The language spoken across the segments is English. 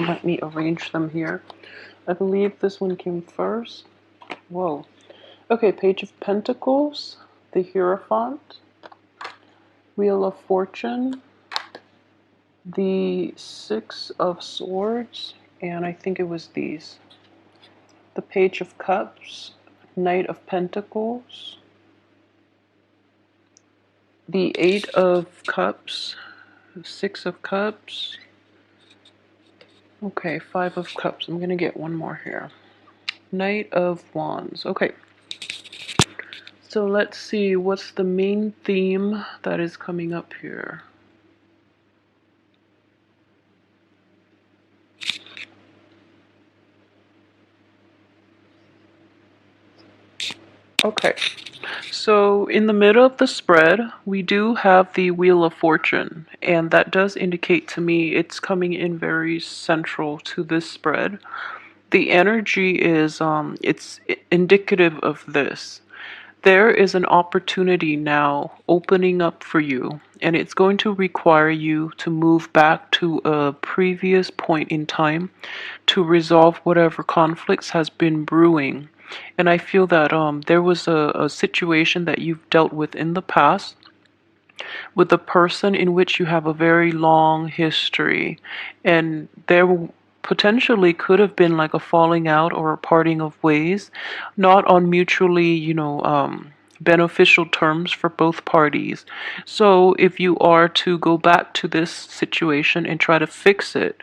Let me arrange them here. I believe this one came first. Whoa. Okay, Page of Pentacles, the Hierophant, Wheel of Fortune, the Six of Swords, and I think it was these. The Page of Cups, Knight of Pentacles, the Eight of Cups, Six of Cups. Okay, Five of Cups. I'm gonna get one more here. Knight of Wands. Okay. So let's see what's the main theme that is coming up here. Okay, so in the middle of the spread, we do have the Wheel of Fortune, and that does indicate to me it's coming in very central to this spread. The energy is, it's indicative of this. There is an opportunity now opening up for you, and it's going to require you to move back to a previous point in time to resolve whatever conflicts has been brewing. And I feel that there was a situation that you've dealt with in the past with a person in which you have a very long history, and there potentially could have been like a falling out or a parting of ways, not on mutually, beneficial terms for both parties. So if you are to go back to this situation and try to fix it,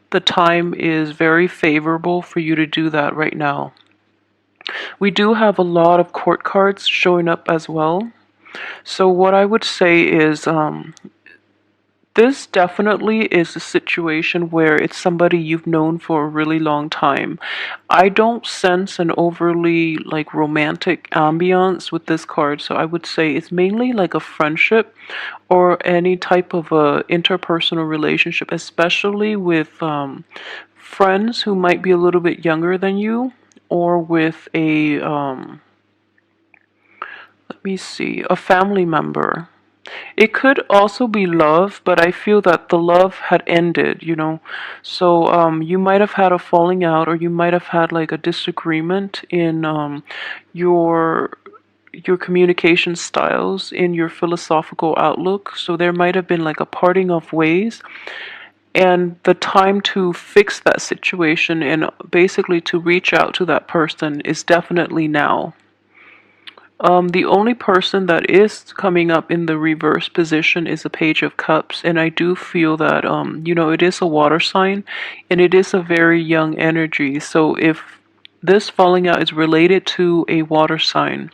the time is very favorable for you to do that right now. We do have a lot of court cards showing up as well. So what I would say is this definitely is a situation where it's somebody you've known for a really long time. I don't sense an overly like romantic ambiance with this card, so I would say it's mainly like a friendship or any type of a interpersonal relationship, especially with friends who might be a little bit younger than you, or with a let me see, a family member. It could also be love, but I feel that the love had ended. So you might have had a falling out, or you might have had like a disagreement in your your communication styles, in your philosophical outlook. So there might have been like a parting of ways, and the time to fix that situation and basically to reach out to that person is definitely now. The only person that is coming up in the reverse position is a Page of Cups, and I do feel that it is a water sign, and it is a very young energy. So if this falling out is related to a water sign,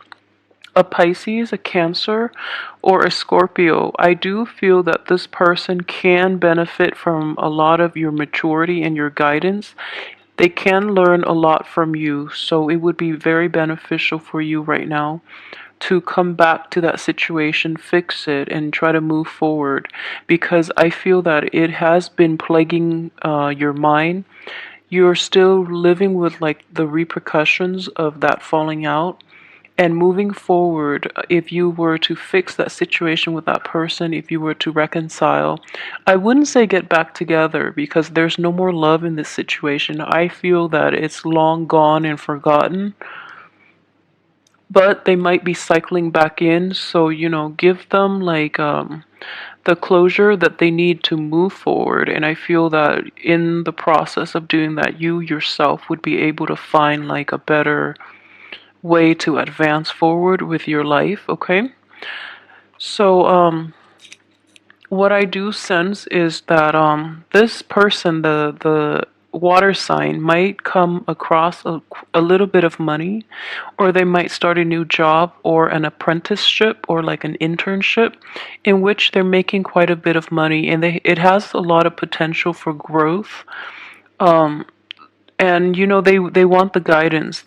a Pisces, a Cancer, or a Scorpio, I do feel that this person can benefit from a lot of your maturity and your guidance. They can learn a lot from you, so it would be very beneficial for you right now to come back to that situation, fix it, and try to move forward, because I feel that it has been plaguing your mind. You're still living with like the repercussions of that falling out. And moving forward, if you were to fix that situation with that person, if you were to reconcile, I wouldn't say get back together because there's no more love in this situation. I feel that it's long gone and forgotten, but they might be cycling back in. So, give them like the closure that they need to move forward. And I feel that in the process of doing that, you yourself would be able to find like a better way to advance forward with your life, okay? So, what I do sense is that this person, the water sign, might come across a little bit of money, or they might start a new job or an apprenticeship or like an internship in which they're making quite a bit of money, and it has a lot of potential for growth. Um, and they want the guidance.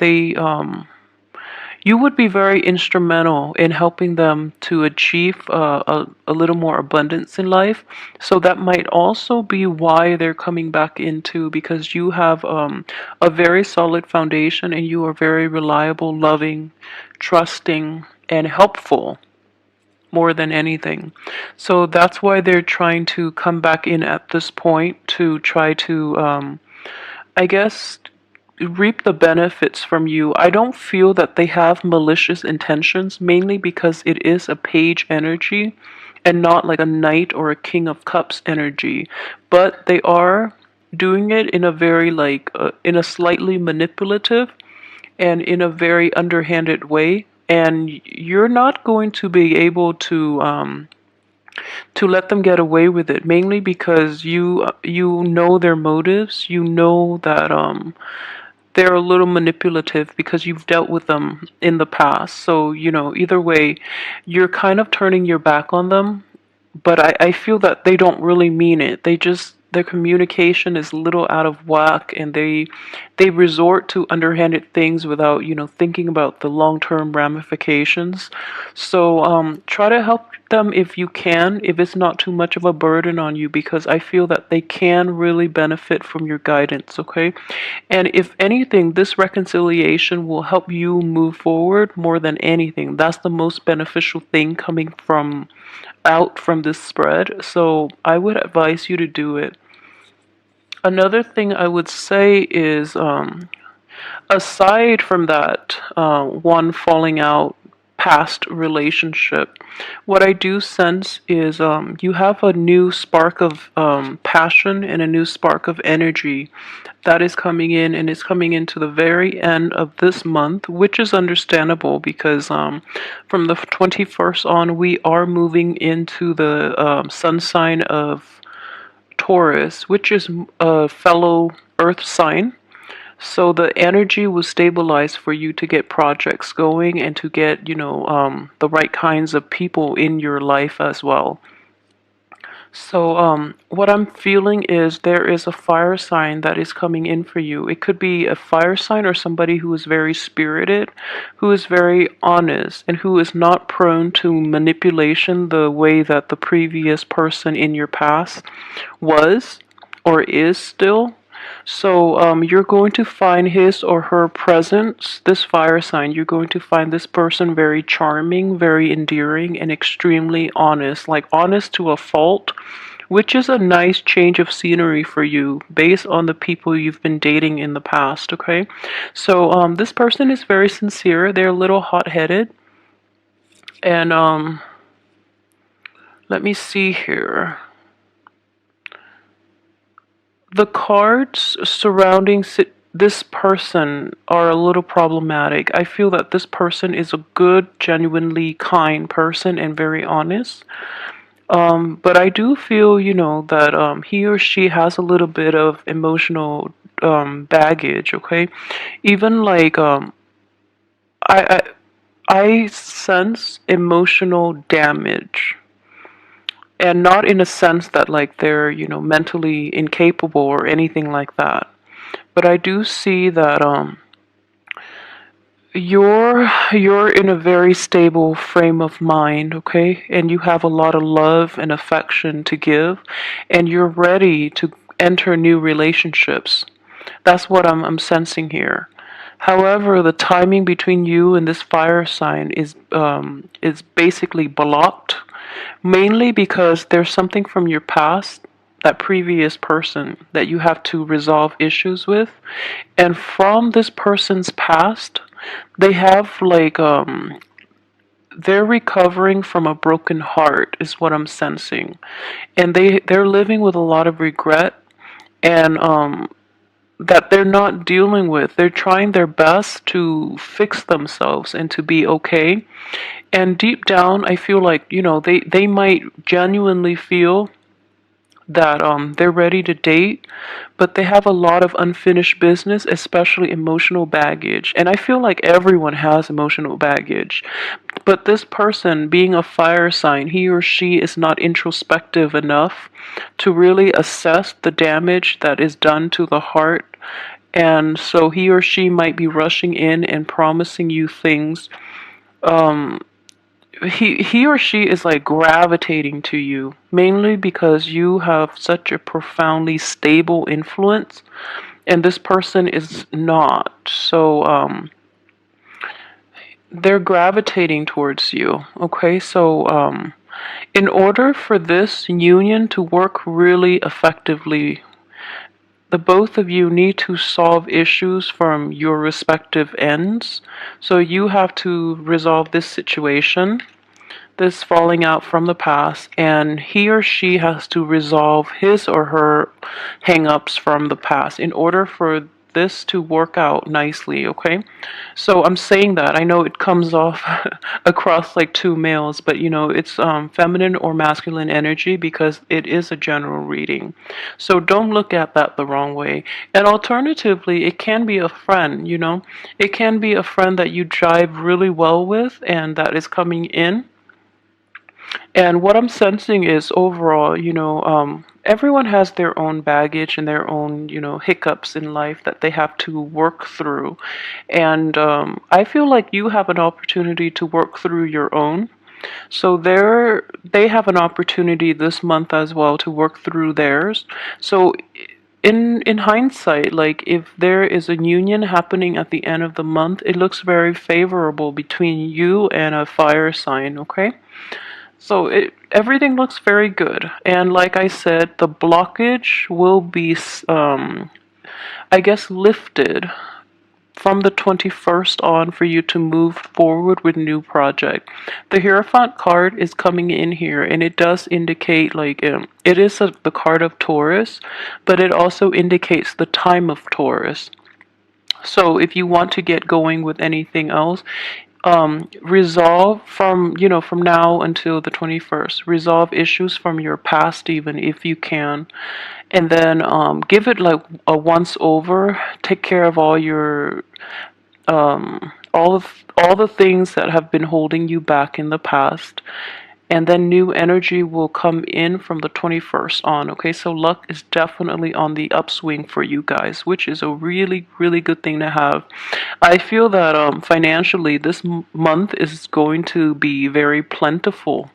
You would be very instrumental in helping them to achieve a little more abundance in life. So that might also be why they're coming back into, because you have a very solid foundation, and you are very reliable, loving, trusting, and helpful. more than anything. So that's why they're trying to come back in at this point to try to, I guess, reap the benefits from you. I don't feel that they have malicious intentions, mainly because it is a page energy and not like a knight or a king of cups energy. But they are doing it in a very in a slightly manipulative and in a very underhanded way. And you're not going to be able to let them get away with it, mainly because you know their motives. You know that they're a little manipulative because you've dealt with them in the past. So, either way, you're kind of turning your back on them, but I feel that they don't really mean it. Their communication is a little out of whack, and they resort to underhanded things without, thinking about the long-term ramifications. So try to help them if you can, if it's not too much of a burden on you, because I feel that they can really benefit from your guidance, okay? And if anything, this reconciliation will help you move forward more than anything. That's the most beneficial thing coming out from this spread. So I would advise you to do it. Another thing I would say is, aside from that, one falling out past relationship, what I do sense is you have a new spark of passion and a new spark of energy that is coming in, and it's coming into the very end of this month, which is understandable because from the 21st on, we are moving into the sun sign of Taurus, which is a fellow earth sign. So the energy will stabilize for you to get projects going and to get, the right kinds of people in your life as well. So, what I'm feeling is there is a fire sign that is coming in for you. It could be a fire sign or somebody who is very spirited, who is very honest, and who is not prone to manipulation the way that the previous person in your past was or is still. So you're going to find his or her presence, this fire sign, you're going to find this person very charming, very endearing, and extremely honest, like honest to a fault, which is a nice change of scenery for you based on the people you've been dating in the past, okay? So this person is very sincere. They're a little hot-headed. And let me see here. The cards surrounding this person are a little problematic. I feel that this person is a good, genuinely kind person and very honest. But I do feel, that he or she has a little bit of emotional baggage, okay? Even like I, I sense emotional damage, and not in a sense that like they're mentally incapable or anything like that, but I do see that you're in a very stable frame of mind, okay, and you have a lot of love and affection to give, and you're ready to enter new relationships. That's what I'm sensing here. However, the timing between you and this fire sign is basically blocked, mainly because there's something from your past, that previous person, that you have to resolve issues with. And from this person's past, they have they're recovering from a broken heart, is what I'm sensing. And they're living with a lot of regret, and that they're not dealing with. They're trying their best to fix themselves and to be okay. And deep down, I feel like, they might genuinely feel that they're ready to date, but they have a lot of unfinished business, especially emotional baggage. And I feel like everyone has emotional baggage. But this person, being a fire sign, he or she is not introspective enough to really assess the damage that is done to the heart. And so he or she might be rushing in and promising you things. He or she is like gravitating to you, mainly because you have such a profoundly stable influence, and this person is not. So they're gravitating towards you. Okay, so in order for this union to work really effectively, the both of you need to solve issues from your respective ends. So you have to resolve this situation, this falling out from the past, and he or she has to resolve his or her hang-ups from the past in order for this to work out nicely, okay? So I'm saying that. I know it comes off across like two males, but it's feminine or masculine energy because it is a general reading. So don't look at that the wrong way. And alternatively, it can be a friend, it can be a friend that you jive really well with and that is coming in. And what I'm sensing is overall, everyone has their own baggage and their own, hiccups in life that they have to work through. And I feel like you have an opportunity to work through your own. So they have an opportunity this month as well to work through theirs. So in hindsight, like if there is a union happening at the end of the month, it looks very favorable between you and a fire sign, okay? So everything looks very good. And like I said, the blockage will be, I guess, lifted from the 21st on for you to move forward with new project. The Hierophant card is coming in here, and it does indicate like it is the card of Taurus, but it also indicates the time of Taurus. So if you want to get going with anything else, resolve from now until the 21st, resolve issues from your past even if you can, and then give it like a once over, take care of all your all the things that have been holding you back in the past, and then new energy will come in from the 21st on. Okay, so luck is definitely on the upswing for you guys, which is a really, really good thing to have. I feel that financially, this month is going to be very plentiful,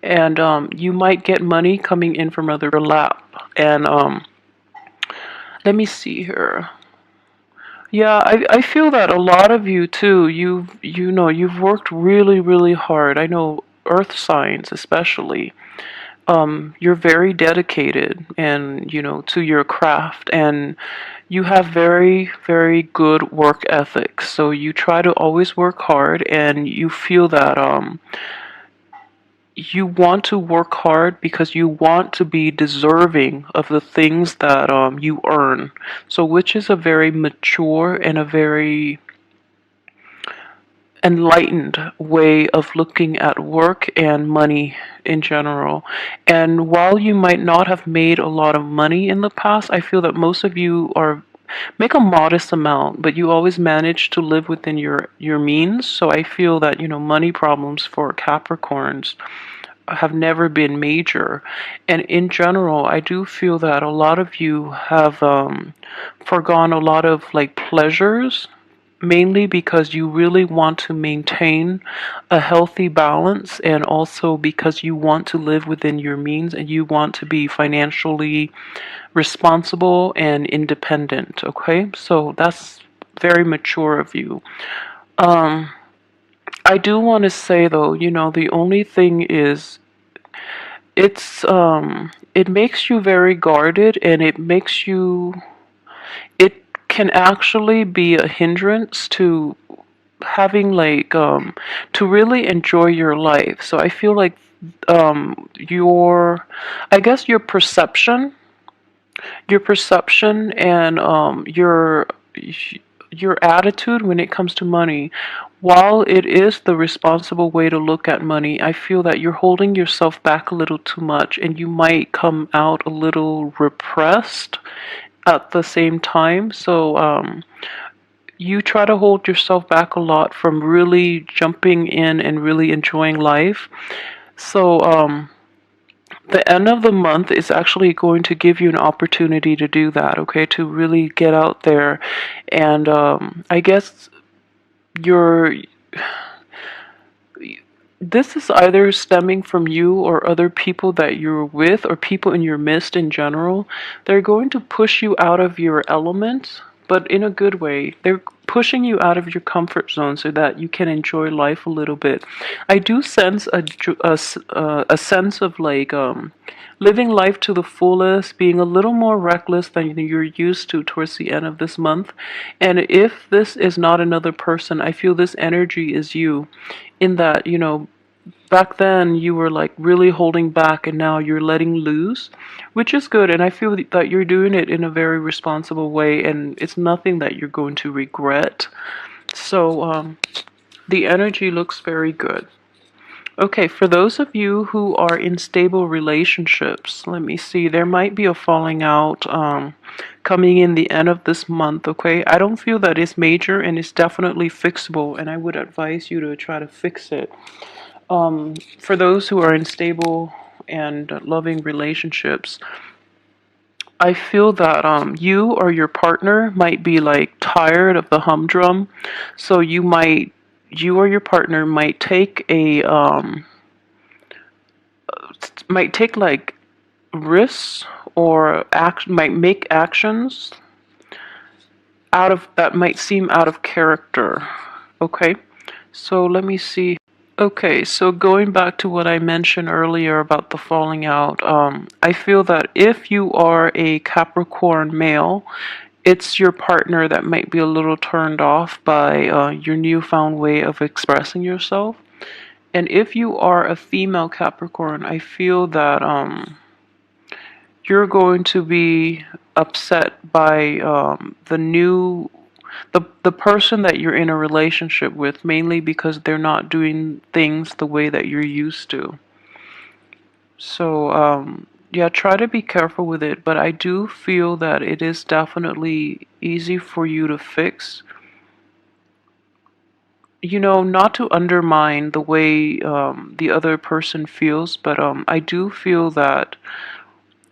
and you might get money coming in from other lap. And let me see here. Yeah, I feel that a lot of you too. You've worked really, really hard. I know earth signs especially. You're very dedicated and to your craft, and you have very, very good work ethics. So you try to always work hard, and you feel that you want to work hard because you want to be deserving of the things that you earn. So which is a very mature and a very enlightened way of looking at work and money in general. And while you might not have made a lot of money in the past, I feel that most of you are make a modest amount, but you always manage to live within your means. So I feel that money problems for Capricorns have never been major. And in general, I do feel that a lot of you have forgone a lot of like pleasures, mainly because you really want to maintain a healthy balance, and also because you want to live within your means and you want to be financially responsible and independent. Okay, so that's very mature of you. I do want to say though, the only thing is it makes you very guarded, and it can actually be a hindrance to having like to really enjoy your life. So I feel like your I guess your perception and your attitude when it comes to money, while it is the responsible way to look at money, I feel that you're holding yourself back a little too much, and you might come out a little repressed at the same time. So you try to hold yourself back a lot from really jumping in and really enjoying life. So the end of the month is actually going to give you an opportunity to do that, okay? To really get out there. And I guess you're this is either stemming from you or other people that you're with or people in your midst in general. They're going to push you out of your element, but in a good way. They're pushing you out of your comfort zone so that you can enjoy life a little bit. I do sense a sense of like living life to the fullest, being a little more reckless than you're used to towards the end of this month. And if this is not another person, I feel this energy is you, in that, back then you were like really holding back and now you're letting loose, which is good. And I feel that you're doing it in a very responsible way and it's nothing that you're going to regret. So the energy looks very good. Okay, for those of you who are in stable relationships, let me see, there might be a falling out coming in the end of this month, okay? I don't feel that it's major and it's definitely fixable, and I would advise you to try to fix it. For those who are in stable and loving relationships, I feel that you or your partner might be like tired of the humdrum, so you or your partner might take like risks or might make actions out of that might seem out of character. Okay, so let me see. Okay, so going back to what I mentioned earlier about the falling out, I feel that if you are a Capricorn male, it's your partner that might be a little turned off by your newfound way of expressing yourself. And if you are a female Capricorn, I feel that you're going to be upset by the person that you're in a relationship with, mainly because they're not doing things the way that you're used to. So yeah, try to be careful with it, but I do feel that it is definitely easy for you to fix. Not to undermine the way the other person feels, but I do feel that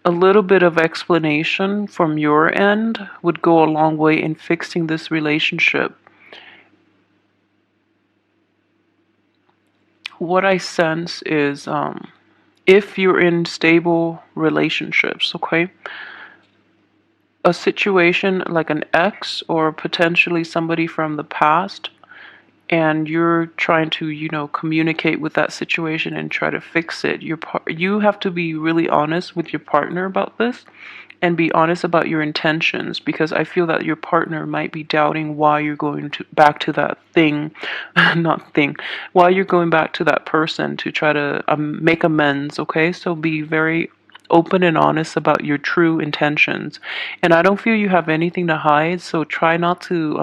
a little bit of explanation from your end would go a long way in fixing this relationship. What I sense is if you're in stable relationships, okay, a situation like an ex or potentially somebody from the past, and you're trying to, communicate with that situation and try to fix it, you have to be really honest with your partner about this and be honest about your intentions, because I feel that your partner might be doubting why you're going to back to that thing, not thing, why you're going back to that person to try to make amends, okay? So be very open and honest about your true intentions. And I don't feel you have anything to hide, so try not to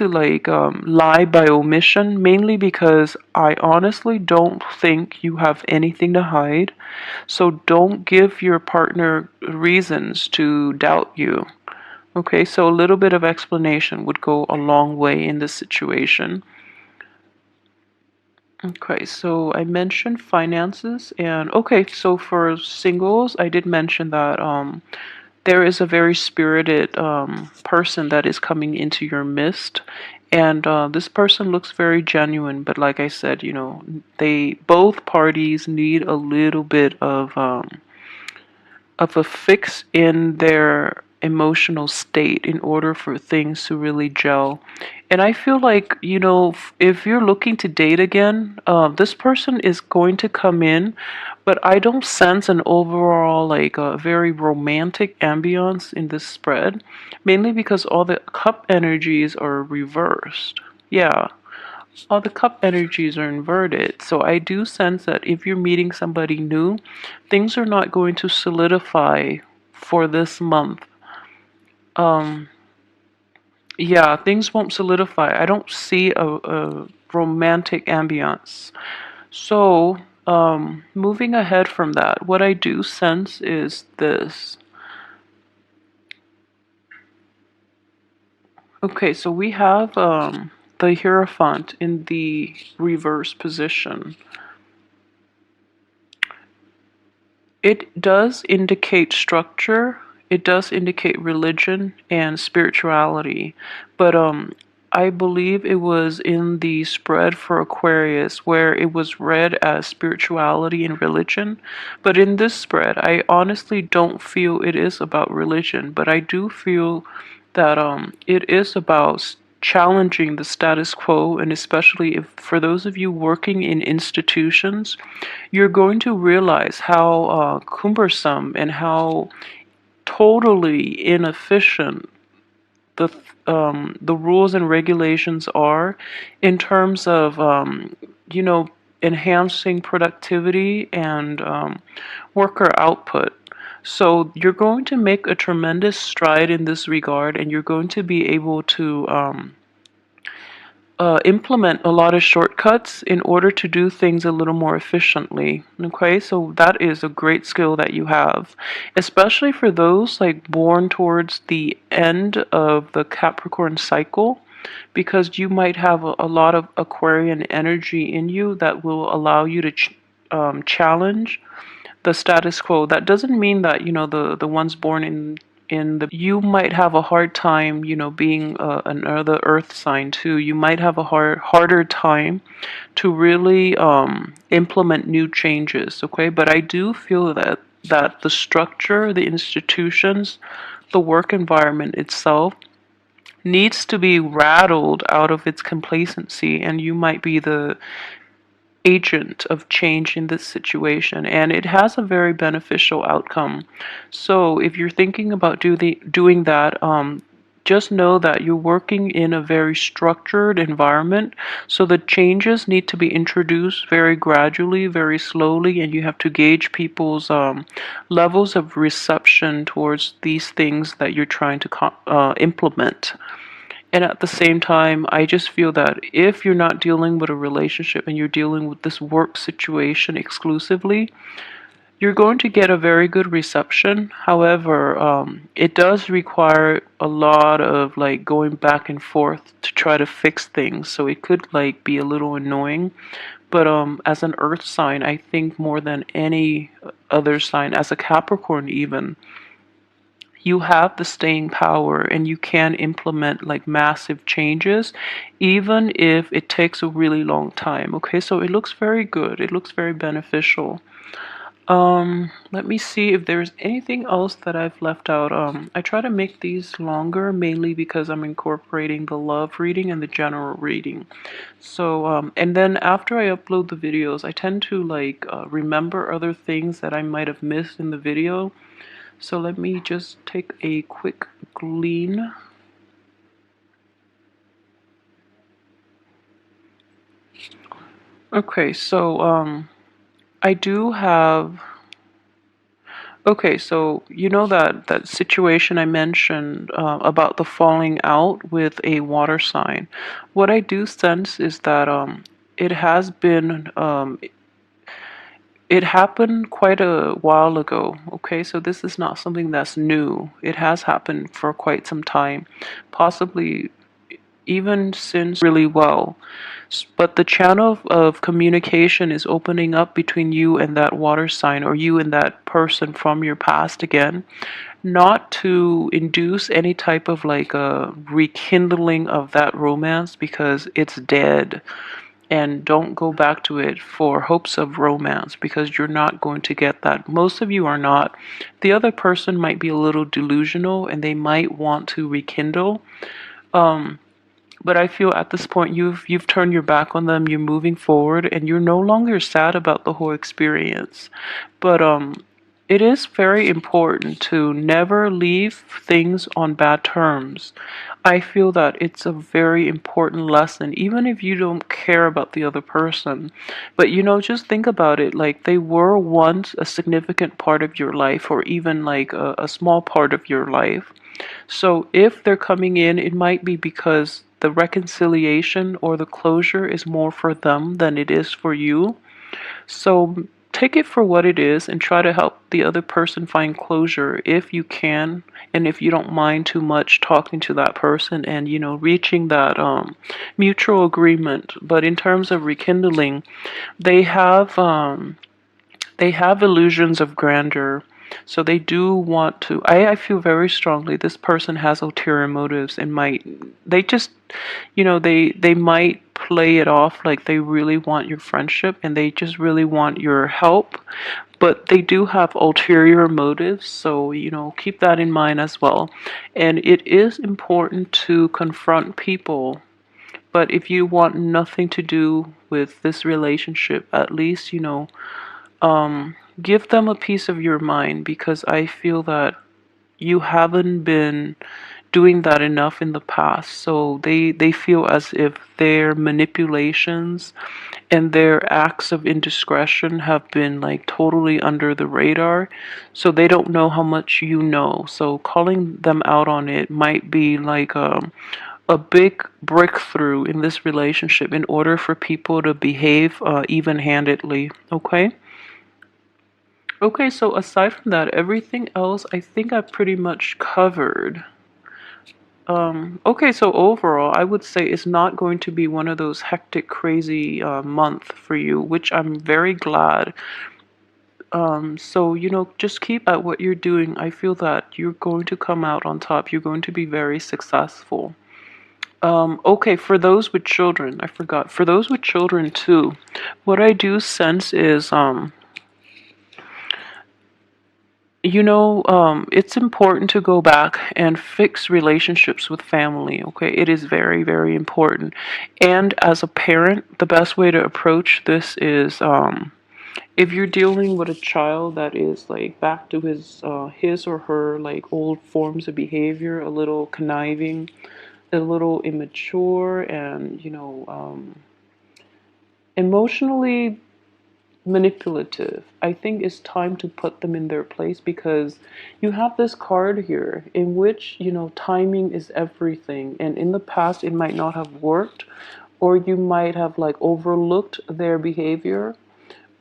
like lie by omission, mainly because I honestly don't think you have anything to hide. So don't give your partner reasons to doubt you. Okay, so a little bit of explanation would go a long way in this situation. Okay, so I mentioned finances, and okay, so for singles, I did mention that there is a very spirited person that is coming into your midst, and this person looks very genuine. But like I said, they both parties need a little bit of a fix in their emotional state in order for things to really gel. And I feel like, if you're looking to date again, this person is going to come in, but I don't sense an overall, like, a very romantic ambiance in this spread, mainly because all the cup energies are reversed. Yeah, all the cup energies are inverted. So I do sense that if you're meeting somebody new, things are not going to solidify for this month. Um, yeah, things won't solidify. I don't see a romantic ambiance. So, moving ahead from that, what I do sense is this. Okay, so we have the Hierophant in the reverse position. It does indicate structure, it does indicate religion and spirituality, but I believe it was in the spread for Aquarius where it was read as spirituality and religion. But in this spread, I honestly don't feel it is about religion, but I do feel that it is about challenging the status quo, and especially if for those of you working in institutions, you're going to realize how cumbersome and how totally inefficient the the rules and regulations are in terms of you know enhancing productivity and worker output. So you're going to make a tremendous stride in this regard, and you're going to be able to implement a lot of shortcuts in order to do things a little more efficiently. Okay, so that is a great skill that you have, especially for those like born towards the end of the Capricorn cycle, because you might have a lot of Aquarian energy in you that will allow you to challenge the status quo. That doesn't mean that the ones born in the you might have a hard time being another earth sign too. You might have a harder time to really implement new changes. Okay, but I do feel that the structure, the institutions, the work environment itself needs to be rattled out of its complacency, and you might be the agent of change in this situation, and it has a very beneficial outcome. So if you're thinking about doing that, just know that you're working in a very structured environment, so the changes need to be introduced very gradually, very slowly, and you have to gauge people's levels of reception towards these things that you're trying to implement. And at the same time, I just feel that if you're not dealing with a relationship and you're dealing with this work situation exclusively, you're going to get a very good reception. However, it does require a lot of like going back and forth to try to fix things. So it could like be a little annoying. But as an earth sign, I think more than any other sign, as a Capricorn even, you have the staying power and you can implement like massive changes even if it takes a really long time. Okay, so it looks very good, it looks very beneficial. Let me see if there's anything else that I've left out. I try to make these longer mainly because I'm incorporating the love reading and the general reading. So and then after I upload the videos, I tend to like remember other things that I might have missed in the video. So let me just take a quick glean. Okay, so I do have. Okay, so you know that situation I mentioned about the falling out with a water sign. What I do sense is that it has been it happened quite a while ago. Okay, so this is not something that's new. It has happened for quite some time, possibly even since really well. But the channel of communication is opening up between you and that water sign, or you and that person from your past again, not to induce any type of like a rekindling of that romance because it's dead. And don't go back to it for hopes of romance because you're not going to get that. Most of you are not. The other person might be a little delusional and they might want to rekindle. But I feel at this point you've turned your back on them, you're moving forward, and you're no longer sad about the whole experience. But it is very important to never leave things on bad terms. I feel that it's a very important lesson, even if you don't care about the other person. But just think about it, like they were once a significant part of your life, or even like a small part of your life. So if they're coming in, it might be because the reconciliation or the closure is more for them than it is for you. So take it for what it is and try to help the other person find closure if you can, and if you don't mind too much talking to that person and reaching that mutual agreement. But in terms of rekindling, they have illusions of grandeur. So they do want to, I feel very strongly this person has ulterior motives and might, they just, they might play it off like they really want your friendship and they just really want your help, but they do have ulterior motives. So, keep that in mind as well. And it is important to confront people. But if you want nothing to do with this relationship, at least, give them a piece of your mind, because I feel that you haven't been doing that enough in the past. So they feel as if their manipulations and their acts of indiscretion have been like totally under the radar. So they don't know how much you know. So calling them out on it might be like a big breakthrough in this relationship in order for people to behave even-handedly. Okay? Okay, so aside from that, everything else I think I've pretty much covered. Okay, so overall, I would say it's not going to be one of those hectic, crazy month for you, which I'm very glad. So, just keep at what you're doing. I feel that you're going to come out on top. You're going to be very successful. Okay, for those with children, I forgot. For those with children too, what I do sense is, it's important to go back and fix relationships with family, okay? It is very, very important. And as a parent, the best way to approach this is, if you're dealing with a child that is like back to his or her like old forms of behavior, a little conniving, a little immature, and emotionally manipulative, I think it's time to put them in their place, because you have this card here in which, timing is everything. And in the past, it might not have worked, or you might have like overlooked their behavior.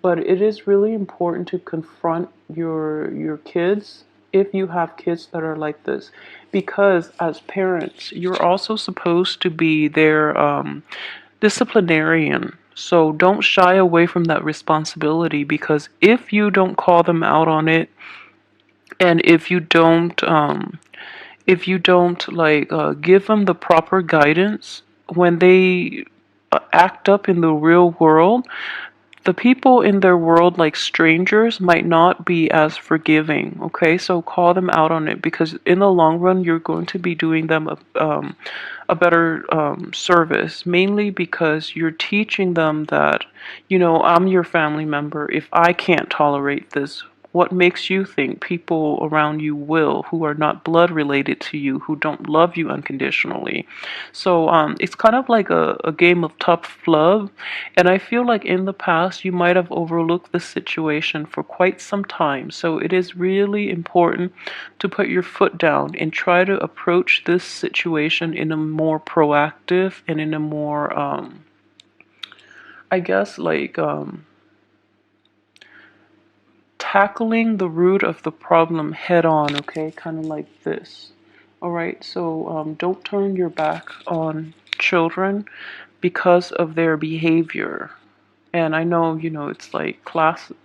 But it is really important to confront your kids if you have kids that are like this, because as parents, you're also supposed to be their disciplinarian. So don't shy away from that responsibility, because if you don't call them out on it, and if you don't like give them the proper guidance when they act up in the real world, the people in their world, like strangers, might not be as forgiving. Okay, so call them out on it, because in the long run, you're going to be doing them a better service, mainly because you're teaching them that, I'm your family member. If I can't tolerate this, what makes you think people around you will, who are not blood related to you, who don't love you unconditionally? So it's kind of like a game of tough love. And I feel like in the past, you might have overlooked this situation for quite some time. So it is really important to put your foot down and try to approach this situation in a more proactive and in a more, I guess, like, tackling the root of the problem head on, okay? Kind of like this. All right, so don't turn your back on children because of their behavior. And I know, it's like classic,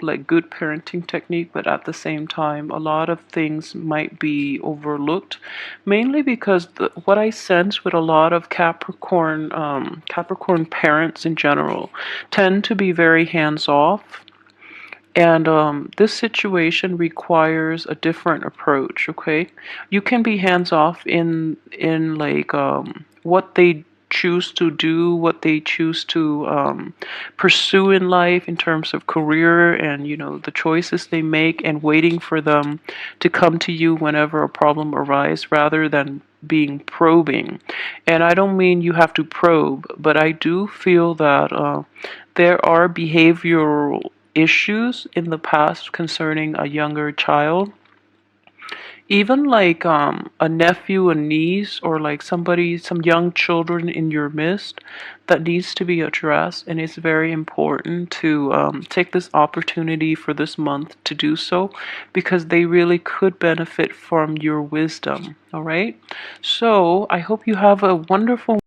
like good parenting technique, but at the same time, a lot of things might be overlooked, mainly because what I sense with a lot of Capricorn parents in general tend to be very hands off. And this situation requires a different approach, okay? You can be hands off in like what they choose to do, what they choose to pursue in life in terms of career, and the choices they make, and waiting for them to come to you whenever a problem arises, rather than being probing. And I don't mean you have to probe, but I do feel that there are behavioral issues in the past concerning a younger child, even like a nephew, a niece, or like some young children in your midst, that needs to be addressed. And it's very important to take this opportunity for this month to do so, because they really could benefit from your wisdom. All right, so I hope you have a wonderful